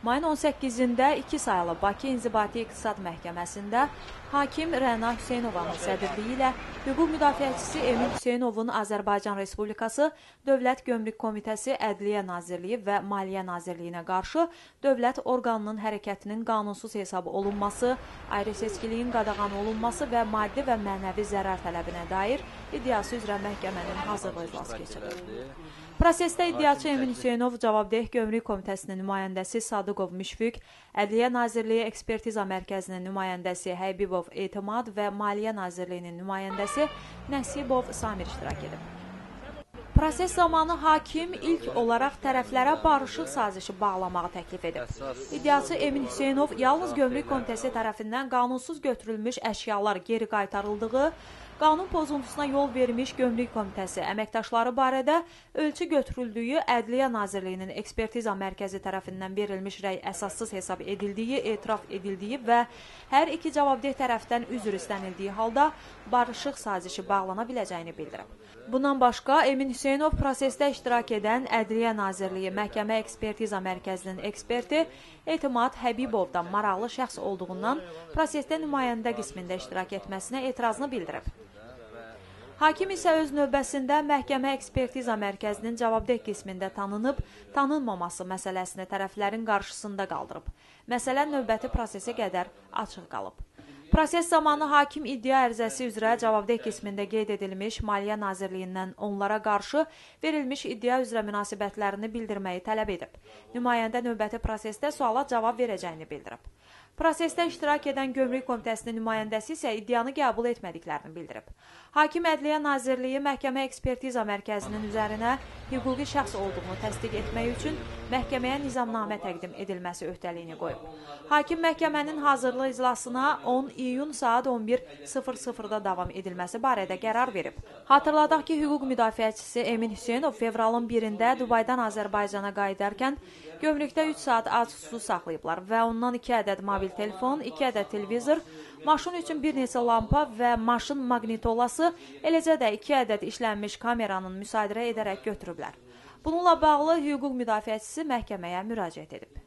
Mayın 18-də 2 sayılı Bakı İnzibati İqtisad Məhkəməsində hakim Rəna Hüseynovanın sədrliyi ilə hüquq müdafiəçisi Emin Hüseynovun Azərbaycan Respublikası Dövlət Gömrük Komitəsi, Ədliyyə Nazirliyi və Maliyyə Nazirliyinə qarşı dövlət orqanının hərəkətinin qanunsuz hesab olunması, ayrı-seçkiliyin qadağan olunması və maddi və mənəvi zərər tələbinə dair iddiası üzrə məhkəmənin hazırlığı iclası keçirildi. Prosesdə iddiaçı Emin Hüseynov Cavabdeh Gömrük Komitəsinin nümayəndəsi Sadıqov Müşfiq, Ədliyyə Nazirliyi Ekspertiza Mərkəzinin nümayəndəsi Həbibov Etimad və Maliyyə Nazirliyinin nümayəndəsi Nəsibov Samir iştirak edib. Proses zamanı hakim ilk olaraq tərəflərə barışıq sazişi bağlamağı təklif edib. İddiaçı Emin Hüseynov yalnız Gömrük Komitəsi tərəfindən qanunsuz götürülmüş əşyalar geri qaytarıldığı, qanun pozuntusuna yol vermiş Gömrük Komitəsi əməkdaşları barədə ölçü götürüldüyü Ədliyyə Nazirliyinin Ekspertiza Mərkəzi tərəfindən verilmiş rəy əsassız hesab edildiyi, etiraf edildiyi və hər iki cavabdeh tərəfdən üzr istənildiyi halda barışıq sazişi bağlana biləcəyini bildirib. Bundan başqa, Emin Hüseynov prosesdə iştirak edən Ədliyyə Nazirliyi Məhkəmə Ekspertiza Mərkəzinin eksperti Etimad Həbibovdan maraqlı şəxs olduğundan prosesdə nümayəndə qismində iştirak etməsinə etirazını bildirib. Hakim isə öz növbəsində Məhkəmə Ekspertiza Mərkəzinin cavabdeh qismində tanınıb, tanınmaması məsələsini tərəflərin qarşısında qaldırıb. Məsələ növbəti prosesə qədər açıq qalıb. Proses zamanı hakim iddia ərizəsi üzrə cavabdeh qismində qeyd edilmiş Maliyyə Nazirliyindən onlara qarşı verilmiş iddia üzrə münasibətlərini bildirməyi tələb edib. Nümayəndə növbəti prosesdə suala cavab verəcəyini bildirib. Prosesdə iştirak edən Gömrük Komitəsinin nümayəndəsi isə iddianı qəbul etmədiklərini bildirib. Hakim Ədliyyə Nazirliyi Məhkəmə Ekspertiza Mərkəzinin üzərinə hüquqi şəxs olduğunu təsdiq etmək üçün məhkəməyə nizamnamə təqdim edilməsi öhdəliyini qoyub. Hakim məhkəmənin hazırlıq iclasına 10 iyun saat 11:00-da davam edilməsi barədə qərar verib. Hatırladaq ki, hüquq müdafiəçisi Emin Hüseynov fevralın 1-də Dubaydan Azərbaycana qayıdarkən gömrükdə 3 saat açıq su saxlayıblar və ondan 2 ədəd mobil telefon, 2 ədəd televizor, maşın üçün bir neçə lampa və maşın maqnitolası, eləcə də 2 ədəd işlənmiş kameranın müsadirə edərək götürüblər. Bununla bağlı hüquq müdafiəçisi məhkəməyə müraciət edib.